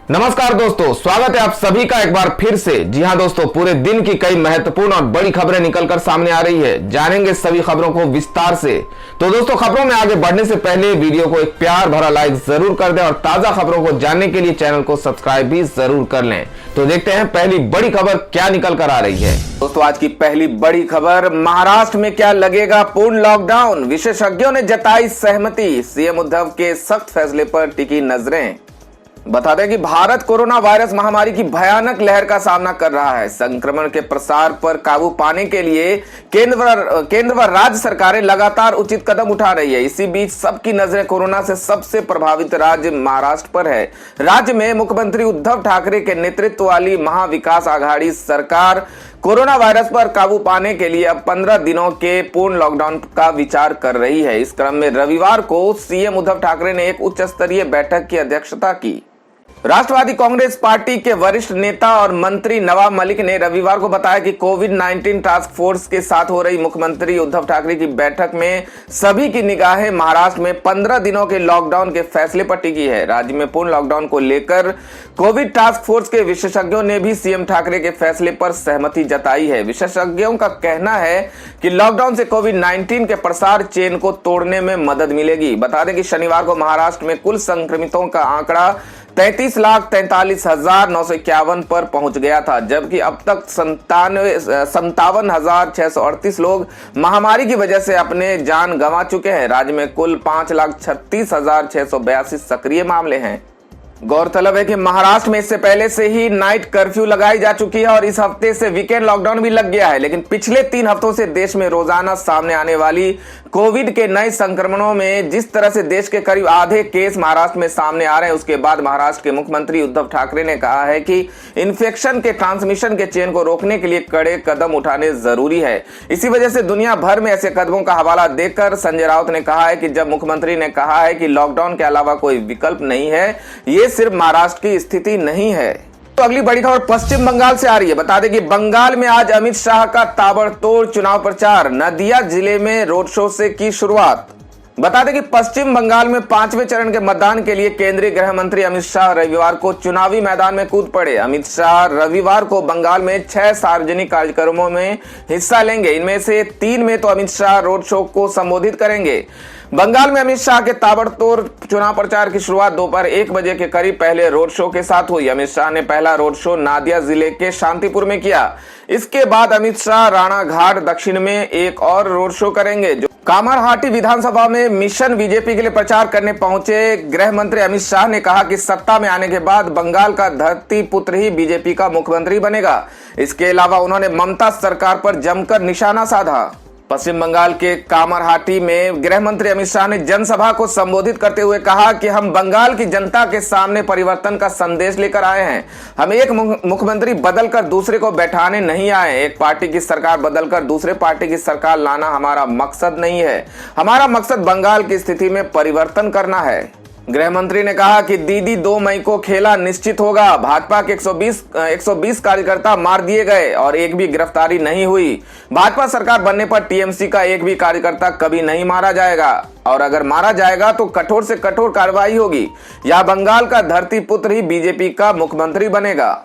नमस्कार दोस्तों, स्वागत है आप सभी का एक बार फिर से। जी हां दोस्तों, पूरे दिन की कई महत्वपूर्ण और बड़ी खबरें निकलकर सामने आ रही है। जानेंगे सभी खबरों को विस्तार से। तो दोस्तों, खबरों में आगे बढ़ने से पहले वीडियो को एक प्यार भरा लाइक जरूर कर दें और ताजा खबरों को जानने के लिए चैनल को सब्सक्राइब भी जरूर कर लें। तो देखते हैं पहली बड़ी खबर क्या निकल कर आ रही है। दोस्तों, आज की पहली बड़ी खबर, महाराष्ट्र में क्या लगेगा पूर्ण लॉकडाउन, विशेषज्ञों ने जताई सहमति, सीएम उद्धव के सख्त फैसले पर टिकी नजरें। बता दें कि भारत कोरोना वायरस महामारी की भयानक लहर का सामना कर रहा है। संक्रमण के प्रसार पर काबू पाने के लिए केंद्र व राज्य सरकारें लगातार उचित कदम उठा रही है। इसी बीच सबकी नजरें कोरोना से सबसे प्रभावित राज्य महाराष्ट्र पर है। राज्य में मुख्यमंत्री उद्धव ठाकरे के नेतृत्व वाली महाविकास आघाड़ी सरकार कोरोना वायरस पर काबू पाने के लिए अब 15 दिनों के पूर्ण लॉकडाउन का विचार कर रही है। इस क्रम में रविवार को सीएम उद्धव ठाकरे ने एक उच्च स्तरीय बैठक की अध्यक्षता की। राष्ट्रवादी कांग्रेस पार्टी के वरिष्ठ नेता और मंत्री नवाब मलिक ने रविवार को बताया कि कोविड-19 टास्क फोर्स के साथ हो रही मुख्यमंत्री उद्धव ठाकरे की बैठक में सभी की निगाहें महाराष्ट्र में 15 दिनों के लॉकडाउन के फैसले पर टिकी है। राज्य में पूर्ण लॉकडाउन को लेकर कोविड टास्क फोर्स के विशेषज्ञों ने भी सीएम ठाकरे के फैसले पर सहमति जताई है। विशेषज्ञों का कहना है कि लॉकडाउन से कोविड-19 के प्रसार चेन को तोड़ने में मदद मिलेगी। बता दें कि शनिवार को महाराष्ट्र में कुल संक्रमितों का आंकड़ा 33,43,951 पर पहुंच गया था, जबकि अब तक 57,638 लोग महामारी की वजह से अपने जान गंवा चुके हैं। राज्य में कुल 5,36,682 सक्रिय मामले हैं। गौरतलब है कि महाराष्ट्र में इससे पहले से ही नाइट कर्फ्यू लगाई जा चुकी है और इस हफ्ते से वीकेंड लॉकडाउन भी लग गया है। लेकिन पिछले 3 हफ्तों से देश में रोजाना सामने आने वाली कोविड के नए संक्रमणों में जिस तरह से देश के करीब आधे केस महाराष्ट्र में सामने आ रहे हैं, उसके बाद महाराष्ट्र के मुख्यमंत्री उद्धव ठाकरे ने कहा है कि इन्फेक्शन के ट्रांसमिशन के चेन को रोकने के लिए कड़े कदम उठाने जरूरी है। इसी वजह से दुनिया भर में ऐसे कदमों का हवाला देकर संजय राउत ने कहा है कि जब मुख्यमंत्री ने कहा है कि लॉकडाउन के अलावा कोई विकल्प नहीं है, ये सिर्फ महाराष्ट्र की स्थिति नहीं है। तो अगली बड़ी खबर पश्चिम बंगाल से आ रही है। बता दें कि बंगाल में आज अमित शाह का ताबड़तोड़ चुनाव प्रचार, नदिया जिले में रोड शो से की शुरुआत। बता दें कि पश्चिम बंगाल में 5वें चरण के मतदान के लिए केंद्रीय गृह मंत्री अमित शाह रविवार को चुनावी मैदान में कूद पड़े। अमित शाह रविवार को बंगाल में 6 सार्वजनिक कार्यक्रमों में हिस्सा लेंगे। इनमें से 3 में तो अमित शाह रोड शो को संबोधित करेंगे। बंगाल में अमित शाह के ताबड़तोड़ चुनाव प्रचार की शुरुआत दोपहर 1 बजे के करीब पहले रोड शो के साथ हुई। अमित शाह ने पहला रोड शो नादिया जिले के शांतिपुर में किया। इसके बाद अमित शाह राणाघाट दक्षिण में एक और रोड शो करेंगे। जो कामरहाटी विधानसभा में मिशन बीजेपी के लिए प्रचार करने पहुंचे गृह मंत्री अमित शाह ने कहा कि सत्ता में आने के बाद बंगाल का धरती पुत्र ही बीजेपी का मुख्यमंत्री बनेगा। इसके अलावा उन्होंने ममता सरकार पर जमकर निशाना साधा। पश्चिम बंगाल के कामरहाटी में गृह मंत्री अमित शाह ने जनसभा को संबोधित करते हुए कहा कि हम बंगाल की जनता के सामने परिवर्तन का संदेश लेकर आए हैं। हम एक मुख्यमंत्री बदलकर दूसरे को बैठाने नहीं आए। एक पार्टी की सरकार बदलकर दूसरे पार्टी की सरकार लाना हमारा मकसद नहीं है। हमारा मकसद बंगाल की स्थिति में परिवर्तन करना है। गृह मंत्री ने कहा कि दीदी 2 मई को खेला निश्चित होगा। भाजपा के 120 कार्यकर्ता मार दिए गए और एक भी गिरफ्तारी नहीं हुई। भाजपा सरकार बनने पर टीएमसी का एक भी कार्यकर्ता कभी नहीं मारा जाएगा और अगर मारा जाएगा तो कठोर से कठोर कार्रवाई होगी। यह बंगाल का धरती पुत्र ही बीजेपी का मुख्यमंत्री बनेगा।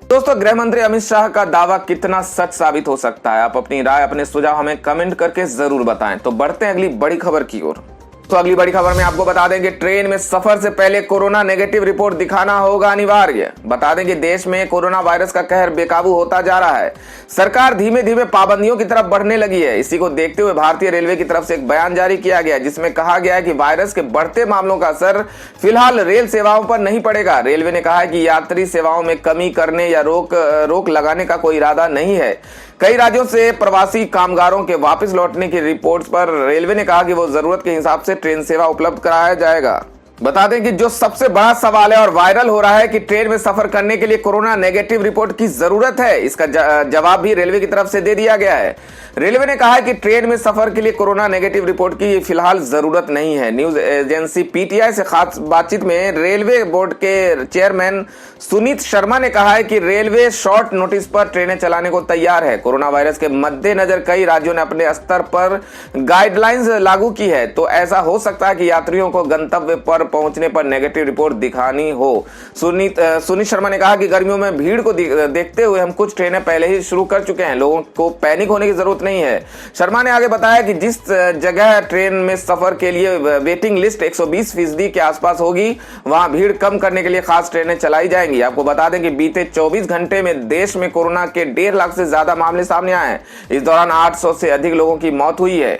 दोस्तों, गृह मंत्री अमित शाह का दावा कितना सच साबित हो सकता है? आप अपनी राय, अपने सुझाव हमें कमेंट करके जरूर बताएं। तो बढ़ते हैं अगली बड़ी खबर की ओर। तो अगली बड़ी खबर में आपको बता दें कि ट्रेन में सफर से पहले कोरोना नेगेटिव रिपोर्ट दिखाना होगा अनिवार्य। बता दें कि देश में कोरोना वायरस का कहर बेकाबू होता जा रहा है। सरकार धीमे धीमे पाबंदियों की तरफ बढ़ने लगी है। इसी को देखते हुए भारतीय रेलवे की तरफ से एक बयान जारी किया गया, जिसमें कहा गया है कि वायरस के बढ़ते मामलों का असर फिलहाल रेल सेवाओं पर नहीं पड़ेगा। रेलवे ने कहा है कि यात्री सेवाओं में कमी करने या रोक लगाने का कोई इरादा नहीं है। कई राज्यों से प्रवासी कामगारों के वापस लौटने की रिपोर्ट्स पर रेलवे ने कहा कि वो जरूरत के हिसाब से ट्रेन सेवा उपलब्ध कराया जाएगा। बता दें कि जो सबसे बड़ा सवाल है और वायरल हो रहा है कि ट्रेन में सफर करने के लिए कोरोना नेगेटिव रिपोर्ट की जरूरत है, इसका जवाब भी रेलवे की तरफ से दे दिया गया है। रेलवे ने कहा है कि ट्रेन में सफर के लिए कोरोना नेगेटिव रिपोर्ट की फिलहाल जरूरत नहीं है। न्यूज एजेंसी पीटीआई से खास बातचीत में रेलवे बोर्ड के चेयरमैन सुनीत शर्मा ने कहा है कि रेलवे शॉर्ट नोटिस पर ट्रेनें चलाने को तैयार है। कोरोना वायरस के मद्देनजर कई राज्यों ने अपने स्तर पर गाइडलाइंस लागू की है, तो ऐसा हो सकता है कि यात्रियों को गंतव्य पर पहुंचने पर नेगेटिव रिपोर्ट दिखानी हो। सुनीत शर्मा ने कहा कि गर्मियों में भीड़ को देखते हुए हम कुछ ट्रेनें पहले ही शुरू कर चुके हैं, लोगों को पैनिक होने की जरूरत नहीं है। शर्मा ने आगे बताया कि जिस जगह ट्रेन में सफर के लिए वेटिंग लिस्ट 120% के आसपास होगी, वहां भीड़ कम करने के लिए खास ट्रेनें चलाई जाएंगी। आपको बता दें कि बीते 24 घंटे में देश में कोरोना के 1.5 लाख से ज्यादा मामले सामने आए हैं। इस दौरान 800 से अधिक लोगों की मौत हुई है।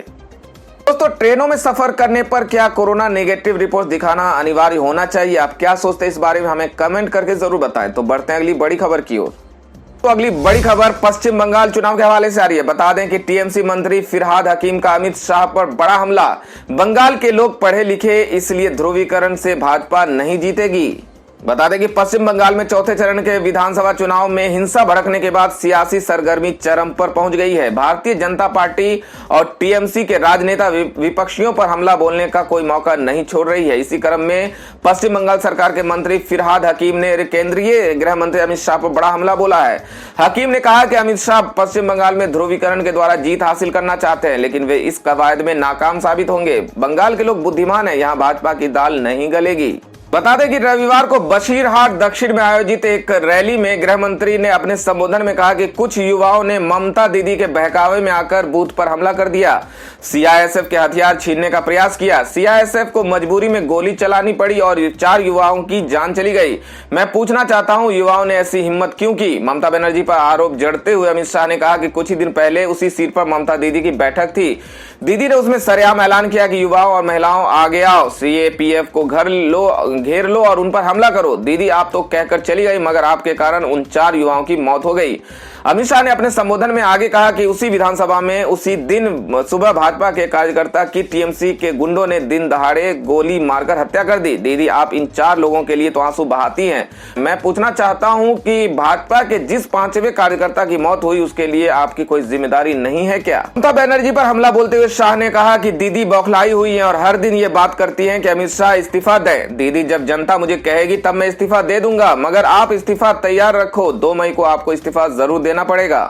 दोस्तों, ट्रेनों में सफर करने पर क्या कोरोना नेगेटिव रिपोर्ट दिखाना अनिवार्य होना चाहिए? आप क्या सोचते हैं इस बारे में हमें कमेंट करके जरूर बताएं। तो बढ़ते हैं अगली बड़ी खबर की ओर। तो अगली बड़ी खबर पश्चिम बंगाल चुनाव के हवाले से आ रही है। बता दें कि टीएमसी मंत्री फिरहाद हकीम का अमित शाह पर बड़ा हमला। बंगाल के लोग पढ़े लिखे, इसलिए ध्रुवीकरण से भाजपा नहीं जीतेगी। बता दें कि पश्चिम बंगाल में चौथे चरण के विधानसभा चुनाव में हिंसा भड़कने के बाद सियासी सरगर्मी चरम पर पहुंच गई है। भारतीय जनता पार्टी और टीएमसी के राजनेता विपक्षियों पर हमला बोलने का कोई मौका नहीं छोड़ रही है। इसी क्रम में पश्चिम बंगाल सरकार के मंत्री फिरहाद हकीम ने केंद्रीय गृह मंत्री अमित शाह पर बड़ा हमला बोला है। हकीम ने कहा कि अमित शाह पश्चिम बंगाल में ध्रुवीकरण के द्वारा जीत हासिल करना चाहते हैं, लेकिन वे इस कवायद में नाकाम साबित होंगे। बंगाल के लोग बुद्धिमान है, यहाँ भाजपा की दाल नहीं गलेगी। बता दें कि रविवार को बशीरहाट दक्षिण में आयोजित एक रैली में गृह मंत्री ने अपने संबोधन में कहा कि कुछ युवाओं ने ममता दीदी के बहकावे में आकर बूथ पर हमला कर दिया, सीआईएसएफ के हथियार छीनने का प्रयास किया। सीआईएसएफ को मजबूरी में गोली चलानी पड़ी और 4 युवाओं की जान चली गई। मैं पूछना चाहता हूं, युवाओं ने ऐसी हिम्मत क्यों की? ममता बनर्जी पर आरोप जड़ते हुए अमित शाह ने कहा कि कुछ ही दिन पहले उसी सीट पर ममता दीदी की बैठक थी। दीदी ने उसमें सरेआम ऐलान किया कि युवाओं और महिलाओं आगे आओ, सीएपीएफ को घेर लो और उन पर हमला करो। दीदी आप तो कहकर चली गई, मगर आपके कारण उन 4 युवाओं की मौत हो गई। अमित शाह ने अपने संबोधन में आगे कहा कि उसी विधानसभा में उसी दिन सुबह भाजपा के कार्यकर्ता की टीएमसी के गुंडों ने दिन दहाड़े गोली मारकर हत्या कर दी। दीदी आप इन 4 लोगों के लिए तो आंसू बहाती हैं। मैं पूछना चाहता हूं कि भाजपा के जिस 5वें कार्यकर्ता की मौत हुई उसके लिए आपकी कोई जिम्मेदारी नहीं है क्या? ममता बनर्जी पर हमला बोलते हुए शाह ने कहा कि दीदी बौखलाई हुई है और हर दिन ये बात करती हैं कि अमित शाह इस्तीफा दें। दीदी जब जनता मुझे कहेगी तब मैं इस्तीफा दे दूंगा, मगर आप इस्तीफा तैयार रखो, 2 मई को आपको इस्तीफा जरूर देना पड़ेगा।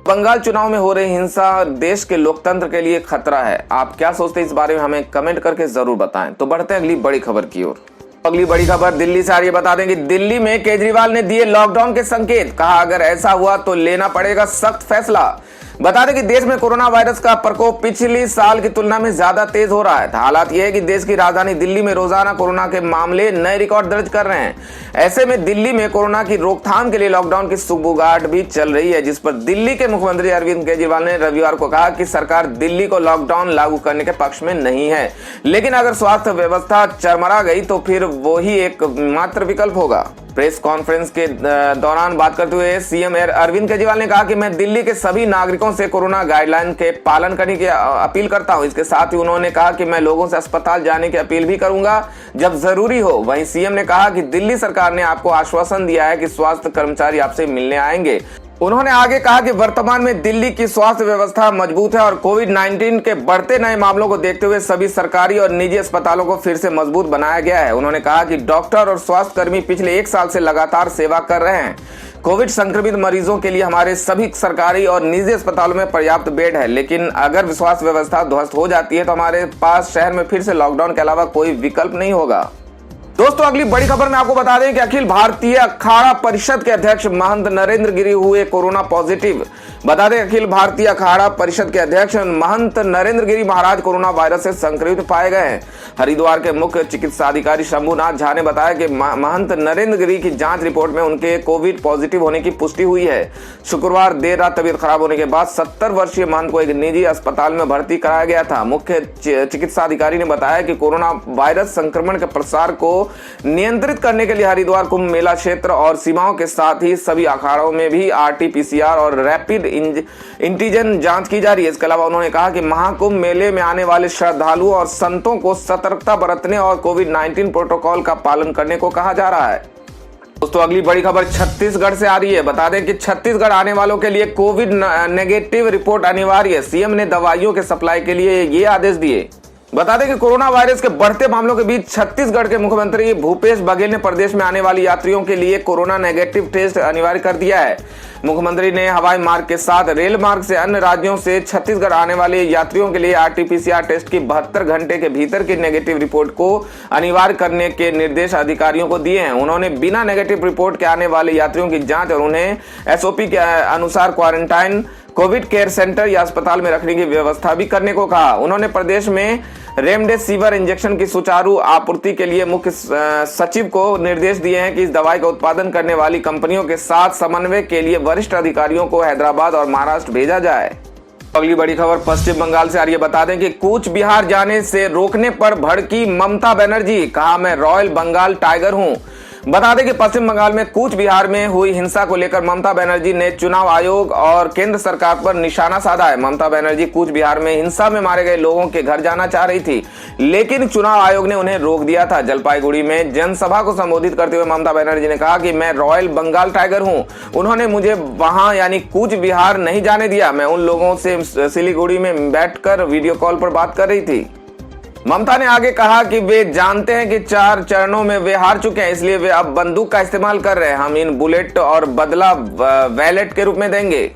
बंगाल चुनाव में हो रही हिंसा देश के लोकतंत्र के लिए खतरा है। आप क्या सोचते हैं इस बारे में हमें कमेंट करके जरूर बताएं। तो बढ़ते हैं अगली बड़ी खबर की ओर। अगली बड़ी खबर दिल्ली से आ रही है। बता दें कि दिल्ली में केजरीवाल ने दिए लॉकडाउन के संकेत, कहा अगर ऐसा हुआ तो लेना पड़ेगा सख्त फैसला। बता दें कि देश में कोरोना वायरस का प्रकोप पिछली साल की तुलना में ज्यादा तेज हो रहा है। हालात यह है कि देश की राजधानी दिल्ली में रोजाना कोरोना के मामले नए रिकॉर्ड दर्ज कर रहे हैं। ऐसे में दिल्ली में कोरोना की रोकथाम के लिए लॉकडाउन की सुगबुगाहट भी चल रही है, जिस पर दिल्ली के मुख्यमंत्री अरविंद केजरीवाल ने रविवार को कहा कि सरकार दिल्ली को लॉकडाउन लागू करने के पक्ष में नहीं है, लेकिन अगर स्वास्थ्य व्यवस्था चरमरा गई तो फिर वो ही एक मात्र विकल्प होगा। प्रेस कॉन्फ्रेंस के दौरान बात करते हुए सीएम अरविंद केजरीवाल ने कहा कि मैं दिल्ली के सभी नागरिकों से कोरोना गाइडलाइन के पालन करने की अपील करता हूं। इसके साथ ही उन्होंने कहा कि मैं लोगों से अस्पताल जाने की अपील भी करूंगा जब जरूरी हो। वहीं सीएम ने कहा कि दिल्ली सरकार ने आपको आश्वासन दिया है कि स्वास्थ्य कर्मचारी आपसे मिलने आएंगे। उन्होंने आगे कहा कि वर्तमान में दिल्ली की स्वास्थ्य व्यवस्था मजबूत है और कोविड-19 के बढ़ते नए मामलों को देखते हुए सभी सरकारी और निजी अस्पतालों को फिर से मजबूत बनाया गया है। उन्होंने कहा कि डॉक्टर और स्वास्थ्य कर्मी पिछले 1 साल से लगातार सेवा कर रहे हैं। कोविड संक्रमित मरीजों के लिए हमारे सभी सरकारी और निजी अस्पतालों में पर्याप्त बेड है, लेकिन अगर स्वास्थ्य व्यवस्था ध्वस्त हो जाती है तो हमारे पास शहर में फिर से लॉकडाउन के अलावा कोई विकल्प नहीं होगा। दोस्तों, अगली बड़ी खबर में आपको बता दें कि अखिल भारतीय अखाड़ा परिषद के अध्यक्ष महंत नरेंद्र गिरी हुए कोरोना पॉजिटिव। बता दें अखिल भारतीय अखाड़ा परिषद के अध्यक्ष महंत नरेंद्र गिरी महाराज कोरोना वायरस से संक्रमित पाए गए हैं। हरिद्वार के मुख्य चिकित्सा अधिकारी शंभुनाथ झा ने बताया कि महंत नरेंद्र गिरी की जांच रिपोर्ट में उनके कोविड पॉजिटिव होने की पुष्टि हुई है। शुक्रवार देर रात तबीयत खराब होने के बाद 70 वर्षीय महंत को एक निजी अस्पताल में भर्ती कराया गया था। मुख्य चिकित्सा अधिकारी ने बताया कि कोरोना वायरस संक्रमण के प्रसार को नियंत्रित करने के लिए हरिद्वार कुंभ मेला क्षेत्र और सीमाओं के साथ ही सभी अखाड़ों में भी आरटी-पीसीआर और रैपिड एंटीजन जांच की जा रही है। इसके अलावा उन्होंने कहा कि महाकुंभ मेले में आने वाले श्रद्धालुओं और संतों को सतर्कता बरतने और कोविड-19 प्रोटोकॉल का पालन करने को कहा जा रहा है। दोस्तों, अगली बड़ी खबर छत्तीसगढ़ से आ रही है। बता दें कि छत्तीसगढ़ आने वालों के लिए कोविड नेगेटिव रिपोर्ट अनिवार्य है। सीएम ने दवाइयों के सप्लाई के लिए ये आदेश दिए। बता दें कि कोरोना वायरस के बढ़ते मामलों के बीच छत्तीसगढ़ के मुख्यमंत्री भूपेश बघेल ने प्रदेश में आने वाली यात्रियों के लिए कोरोना नेगेटिव टेस्ट अनिवार्य कर दिया है। मुख्यमंत्री ने हवाई मार्ग के साथ रेल मार्ग से अन्य राज्यों से छत्तीसगढ़ आने वाले यात्रियों के लिए आरटीपीसीआर टेस्ट की 72 घंटे के भीतर की नेगेटिव रिपोर्ट को अनिवार्य करने के निर्देश अधिकारियों को दिए हैं। उन्होंने बिना नेगेटिव रिपोर्ट के आने वाले यात्रियों की जांच और उन्हें एसओपी के अनुसार क्वारंटाइन, कोविड केयर सेंटर या अस्पताल में रखने की व्यवस्था भी करने को कहा। उन्होंने प्रदेश में रेमडेसिविर इंजेक्शन की सुचारू आपूर्ति के लिए मुख्य सचिव को निर्देश दिए हैं कि इस दवाई का उत्पादन करने वाली कंपनियों के साथ समन्वय के लिए वरिष्ठ अधिकारियों को हैदराबाद और महाराष्ट्र भेजा जाए। अगली बड़ी खबर पश्चिम बंगाल से आ रही है। बता दें कि कूच बिहार जाने से रोकने पर भड़की ममता बनर्जी, कहा मैं रॉयल बंगाल टाइगर हूं। बता दें कि पश्चिम बंगाल में कूच बिहार में हुई हिंसा को लेकर ममता बनर्जी ने चुनाव आयोग और केंद्र सरकार पर निशाना साधा है। ममता बनर्जी कूच बिहार में हिंसा में मारे गए लोगों के घर जाना चाह रही थी, लेकिन चुनाव आयोग ने उन्हें रोक दिया था। जलपाईगुड़ी में जनसभा को संबोधित करते हुए ममता बनर्जी ने कहा कि मैं रॉयल बंगाल टाइगर हूं। उन्होंने मुझे वहां यानी कूच बिहार नहीं जाने दिया। मैं उन लोगों से सिलीगुड़ी में बैठकर वीडियो कॉल पर बात कर रही थी। ममता ने आगे कहा कि वे जानते हैं कि 4 चरणों में वे हार चुके हैं, इसलिए वे अब बंदूक का इस्तेमाल कर रहे हैं। हम इन बुलेट और बदला वैलेट के रूप में देंगे।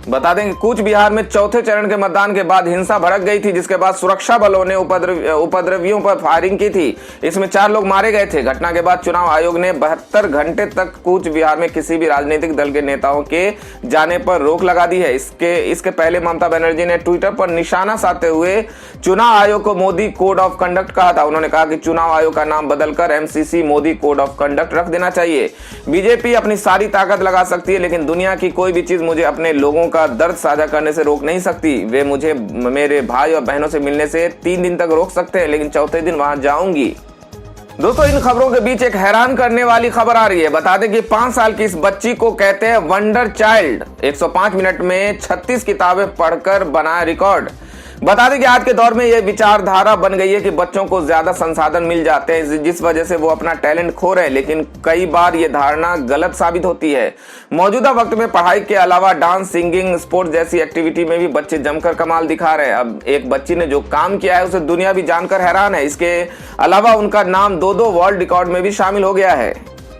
बता दें कि कूच बिहार में चौथे चरण के मतदान के बाद हिंसा भड़क गई थी, जिसके बाद सुरक्षा बलों ने उपद्रवियों पर फायरिंग की थी। इसमें 4 लोग मारे गए थे। घटना के बाद चुनाव आयोग ने 72 घंटे तक कूच बिहार में किसी भी राजनीतिक दल के नेताओं के जाने पर रोक लगा दी है। इसके पहले ममता बनर्जी ने ट्विटर पर निशाना साधते हुए चुनाव आयोग को मोदी कोड ऑफ कंडक्ट कहा था। उन्होंने कहा कि चुनाव आयोग का नाम बदलकर MCC Modi code of conduct रख देना चाहिए। बीजेपी अपनी सारी ताकत लगा सकती है, लेकिन दुनिया की कोई भी चीज मुझे अपने लोगों का दर्द साझा करने से रोक नहीं सकती। वे मुझे मेरे भाई और बहनों से मिलने से 3 दिन तक रोक सकते हैं, लेकिन चौथे दिन वहां जाऊंगी। दोस्तों, इन खबरों के बीच एक हैरान करने वाली खबर आ रही है। बता दें कि 5 साल की इस बच्ची को कहते हैं वंडर चाइल्ड। 105 मिनट में 36 किताबें पढ़कर बनाया रिकॉर्ड। बता दें कि आज के दौर में यह विचारधारा बन गई है कि बच्चों को ज्यादा संसाधन मिल जाते हैं, जिस वजह से वो अपना टैलेंट खो रहे हैं, लेकिन कई बार ये धारणा गलत साबित होती है। मौजूदा वक्त में पढ़ाई के अलावा डांस, सिंगिंग, स्पोर्ट्स जैसी एक्टिविटी में भी बच्चे जमकर कमाल दिखा रहे हैं। अब एक बच्ची ने जो काम किया है उसे दुनिया भी जानकर हैरान है। इसके अलावा उनका नाम 2 वर्ल्ड रिकॉर्ड में भी शामिल हो गया है।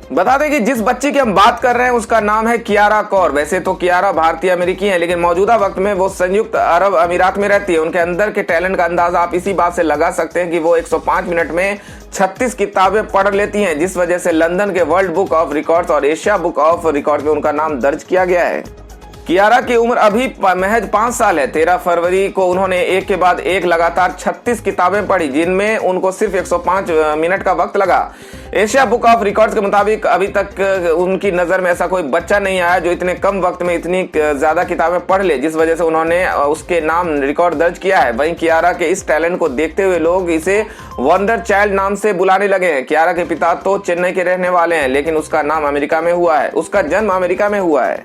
बता दें कि जिस बच्ची की हम बात कर रहे हैं उसका नाम है कियारा कौर। वैसे तो कियारा भारतीय अमेरिकी हैं, लेकिन मौजूदा वक्त में वो संयुक्त अरब अमीरात में रहती है। उनके अंदर के टैलेंट का अंदाजा आप इसी बात से लगा सकते हैं कि वो 105 मिनट में 36 किताबें पढ़ लेती हैं, जिस वजह से लंदन के वर्ल्ड बुक ऑफ रिकॉर्ड्स और एशिया बुक ऑफ रिकॉर्ड में उनका नाम दर्ज किया गया है। कियारा की उम्र अभी महज 5 साल है। 13 फरवरी को उन्होंने एक के बाद एक लगातार 36 किताबें पढ़ी, जिनमें उनको सिर्फ 105 मिनट का वक्त लगा। एशिया बुक ऑफ रिकॉर्ड्स के मुताबिक अभी तक उनकी नजर में ऐसा कोई बच्चा नहीं आया जो इतने कम वक्त में इतनी ज्यादा किताबें पढ़ ले, जिस वजह से उन्होंने उसके नाम रिकॉर्ड दर्ज किया है। वहीं कियारा के इस टैलेंट को देखते हुए लोग इसे वंडर चाइल्ड नाम से बुलाने लगे हैं। कियारा के पिता तो चेन्नई के रहने वाले हैं, लेकिन उसका नाम अमेरिका में हुआ है। उसका जन्म अमेरिका में हुआ है।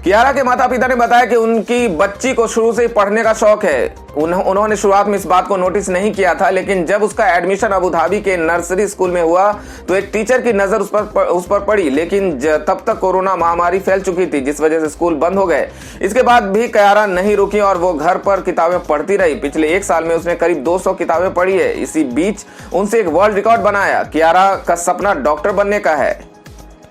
कियारा के माता पिता ने बताया कि उनकी बच्ची को शुरू से ही पढ़ने का शौक है। उन्होंने शुरुआत में इस बात को नोटिस नहीं किया था, लेकिन जब उसका एडमिशन अबू धाबी के नर्सरी स्कूल में हुआ तो एक टीचर की नजर उस पर पड़ी, लेकिन तब तक कोरोना महामारी फैल चुकी थी, जिस वजह से स्कूल बंद हो गए। इसके बाद भी कियारा नहीं रुकी और वो घर पर किताबें पढ़ती रही। पिछले 1 साल में उसने करीब 200 किताबें पढ़ी है। इसी बीच उनसे एक वर्ल्ड रिकॉर्ड बनाया। कियारा का सपना डॉक्टर बनने का है।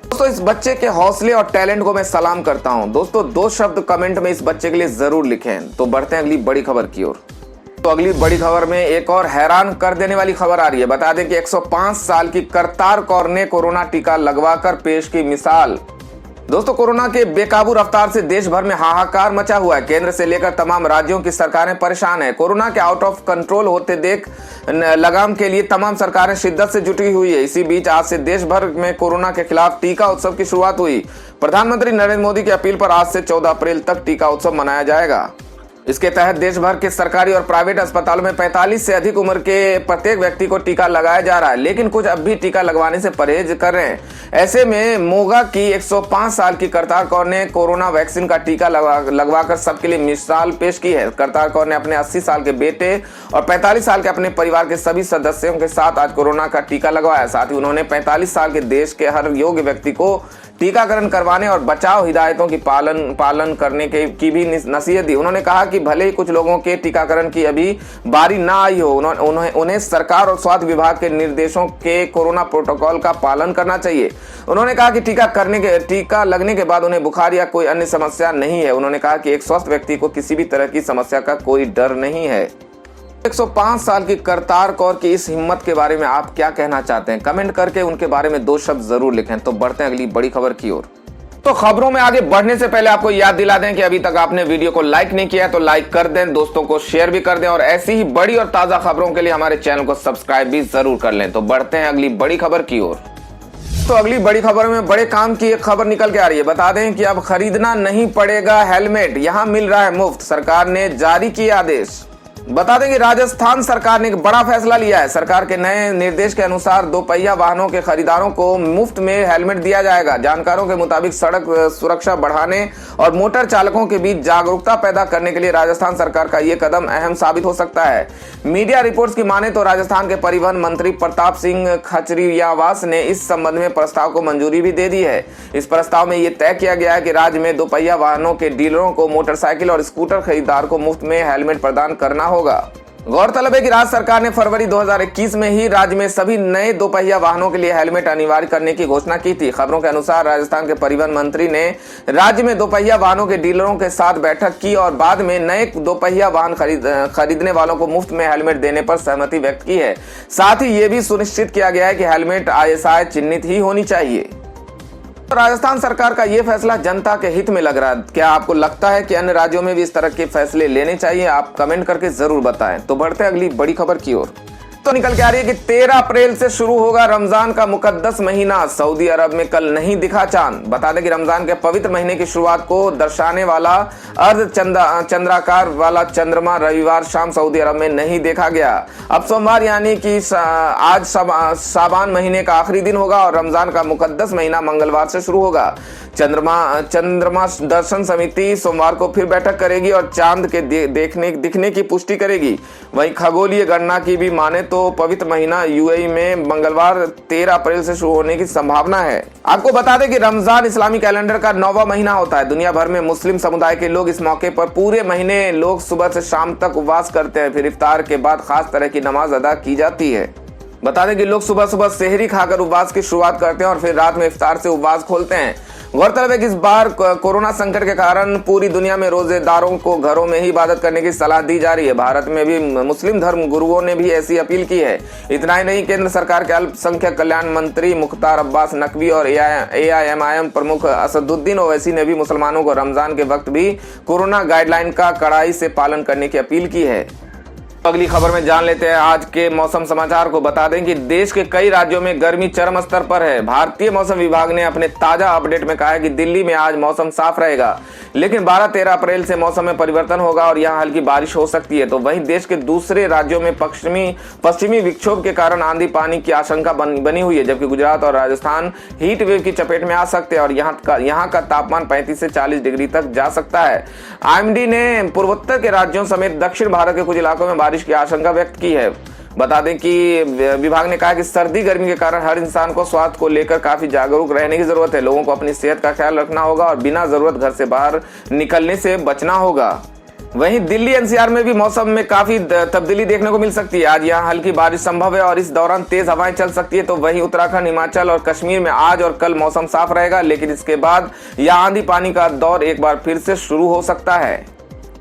दोस्तों, इस बच्चे के हौसले और टैलेंट को मैं सलाम करता हूं। दोस्तों, 2 शब्द कमेंट में इस बच्चे के लिए जरूर लिखें। तो बढ़ते हैं अगली बड़ी खबर की ओर। तो अगली बड़ी खबर में एक और हैरान कर देने वाली खबर आ रही है। बता दें कि 105 साल की करतार कौर ने कोरोना टीका लगवाकर पेश की मिसाल। दोस्तों, कोरोना के बेकाबू रफ्तार से देश भर में हाहाकार मचा हुआ है। केंद्र से लेकर तमाम राज्यों की सरकारें परेशान हैं। कोरोना के आउट ऑफ कंट्रोल होते देख लगाम के लिए तमाम सरकारें शिद्दत से जुटी हुई है। इसी बीच आज से देश भर में कोरोना के खिलाफ टीका उत्सव की शुरुआत हुई। प्रधानमंत्री नरेंद्र मोदी की अपील पर आज से 14 अप्रैल तक टीका उत्सव मनाया जाएगा। इसके तहत देश भर के सरकारी और प्राइवेट अस्पतालों में 45 से अधिक उम्र के प्रत्येक व्यक्ति को टीका लगाया जा रहा है, लेकिन कुछ अब भी टीका लगवाने से परहेज कर रहे हैं। ऐसे में मोगा की 105 साल की करतार कौर ने कोरोना वैक्सीन का टीका लगवाकर सबके लिए मिसाल पेश की है। करतार कौर ने अपने 80 साल के बेटे और 45 साल के अपने परिवार के सभी सदस्यों के साथ आज कोरोना का टीका लगवाया। साथ ही उन्होंने 45 साल के देश के हर योग्य व्यक्ति को टीकाकरण करवाने और बचाव हिदायतों की पालन करने की भी नसीहत दी। उन्होंने कहा कि भले ही कुछ लोगों के टीकाकरण की अभी बारी ना आई हो, उन्हें सरकार और स्वास्थ्य विभाग के निर्देशों के कोरोना प्रोटोकॉल का पालन करना चाहिए। उन्होंने कहा कि टीका लगने के बाद उन्हें बुखार या कोई अन्य समस्या नहीं है। उन्होंने कहा कि एक स्वस्थ व्यक्ति को किसी भी तरह की समस्या का कोई डर नहीं है। 105 साल की करतार कौर की इस हिम्मत के बारे में आप क्या कहना चाहते हैं? कमेंट करके उनके बारे में 2 शब्द जरूर लिखें। तो बढ़ते हैं अगली बड़ी खबर की ओर। तो खबरों में आगे बढ़ने से पहले आपको याद दिला दें कि अभी तक आपने वीडियो को लाइक नहीं किया है तो लाइक कर दें, दोस्तों को शेयर भी कर दें और ऐसी ही बड़ी और ताजा खबरों के लिए हमारे चैनल को सब्सक्राइब भी जरूर कर लें। तो बढ़ते हैं अगली बड़ी खबर की ओर। तो अगली बड़ी खबर में बड़े काम की एक खबर निकल के आ रही है। बता दें कि अब खरीदना नहीं पड़ेगा हेलमेट, यहां मिल रहा है मुफ्त। सरकार ने जारी किया आदेश। बता दें कि राजस्थान सरकार ने एक बड़ा फैसला लिया है। सरकार के नए निर्देश के अनुसार 2 पहिया वाहनों के खरीदारों को मुफ्त में हेलमेट दिया जाएगा। जानकारों के मुताबिक सड़क सुरक्षा बढ़ाने और मोटर चालकों के बीच जागरूकता पैदा करने के लिए राजस्थान सरकार का यह कदम अहम साबित हो सकता है। मीडिया रिपोर्ट्स की माने तो राजस्थान के परिवहन मंत्री प्रताप सिंह खचरियावास ने इस संबंध में प्रस्ताव को मंजूरी भी दे दी है। इस प्रस्ताव में यह तय किया गया है कि राज्य में 2 पहिया वाहनों के डीलरों को मोटरसाइकिल और स्कूटर खरीदार को मुफ्त में हेलमेट प्रदान करना होगा। गौरतलब है कि राज्य सरकार ने फरवरी 2021 में ही राज्य में सभी नए 2 पहिया वाहनों के लिए हेलमेट अनिवार्य करने की घोषणा की थी। खबरों के अनुसार राजस्थान के परिवहन मंत्री ने राज्य में 2 पहिया वाहनों के डीलरों के साथ बैठक की और बाद में नए 2 पहिया वाहन खरीदने वालों को मुफ्त में हेलमेट देने पर सहमति व्यक्त की है। साथ ही ये भी सुनिश्चित किया गया है कि हेलमेट ISI चिन्हित ही होनी चाहिए। राजस्थान सरकार का यह फैसला जनता के हित में लग रहा है। क्या आपको लगता है कि अन्य राज्यों में भी इस तरह के फैसले लेने चाहिए? आप कमेंट करके जरूर बताएं। तो बढ़ते हैं अगली बड़ी खबर की ओर। तो निकल के आ रही है कि 13 अप्रैल से शुरू होगा रमजान का मुकद्दस महीना। सऊदी अरब में कल नहीं दिखा चांद। बता दें कि रमजान के पवित्र महीने की शुरुआत को दर्शाने वाला अर्ध चंद्राकार वाला चंद्रमा रविवार शाम सऊदी अरब में नहीं देखा गया। अब सोमवार यानी कि आज शाबान महीने का आखिरी दिन होगा और रमजान का मुकद्दस महीना मंगलवार से शुरू होगा। चंद्रमा दर्शन समिति सोमवार को फिर बैठक करेगी और चांद के दिखने की पुष्टि करेगी। वहीं खगोलीय गणना की भी माने तो पवित्र महीना UAE में मंगलवार 13 अप्रैल से शुरू होने की संभावना है। आपको बता दें कि रमजान इस्लामी कैलेंडर का 9वां महीना होता है। दुनिया भर में मुस्लिम समुदाय के लोग इस मौके पर पूरे महीने लोग सुबह से शाम तक उपवास करते हैं। फिर इफ्तार के बाद खास तरह की नमाज अदा की जाती है। बता दें कि लोग सुबह सुबह सेहरी खाकर उपवास की शुरुआत करते हैं और फिर रात में इफ्तार से उपवास खोलते हैं। गौरतलब है कि इस बार कोरोना संकट के कारण पूरी दुनिया में रोजेदारों को घरों में ही इबादत करने की सलाह दी जा रही है। भारत में भी मुस्लिम धर्म गुरुओं ने भी ऐसी अपील की है। इतना ही नहीं, केंद्र सरकार के अल्पसंख्यक कल्याण मंत्री मुख्तार अब्बास नकवी और AIMIM प्रमुख असदुद्दीन ओवैसी ने भी मुसलमानों को रमजान के वक्त भी कोरोना गाइडलाइन का कड़ाई से पालन करने की अपील की है। अगली खबर में जान लेते हैं आज के मौसम समाचार को। बता दें कि देश के कई राज्यों में गर्मी चरम स्तर पर है। भारतीय मौसम विभाग ने अपने ताजा अपडेट में कहा है कि दिल्ली में आज मौसम साफ रहेगा, लेकिन 12-13 अप्रैल से मौसम में परिवर्तन होगा और यहां हल्की बारिश हो सकती है। तो वहीं देश के दूसरे राज्यों में पश्चिमी विक्षोभ के कारण आंधी पानी की आशंका बनी हुई है, जबकि गुजरात और राजस्थान हीट वेव की चपेट में आ सकते हैं और यहाँ का तापमान 35 से 40 डिग्री तक जा सकता है। IMD ने पूर्वोत्तर के राज्यों समेत दक्षिण भारत के कुछ इलाकों में बारिश की आशंका व्यक्त की है। बता दें कि विभाग ने कहा कि सर्दी गर्मी के कारण हर इंसान को स्वास्थ्य को लेकर काफी जागरूक रहने की जरूरत है। लोगों को अपनी सेहत का ख्याल रखना होगा और बिना जरूरत घर से बाहर निकलने से बचना होगा। वहीं दिल्ली NCR में भी मौसम में काफी तब्दीली देखने को मिल सकती है। आज यहाँ हल्की बारिश संभव है और इस दौरान तेज हवाएं चल सकती है। तो वहीं उत्तराखंड, हिमाचल और कश्मीर में आज और कल मौसम साफ रहेगा, लेकिन इसके बाद यहाँ आंधी पानी का दौर एक बार फिर से शुरू हो सकता है।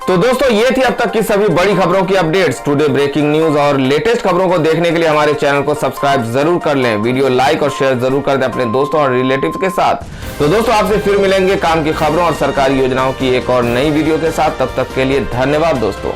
तो दोस्तों, ये थी अब तक की सभी बड़ी खबरों की अपडेट्स। टुडे ब्रेकिंग न्यूज और लेटेस्ट खबरों को देखने के लिए हमारे चैनल को सब्सक्राइब जरूर कर लें। वीडियो लाइक और शेयर जरूर कर दें अपने दोस्तों और रिलेटिव्स के साथ। तो दोस्तों, आपसे फिर मिलेंगे काम की खबरों और सरकारी योजनाओं की एक और नई वीडियो के साथ। तब तक के लिए धन्यवाद दोस्तों।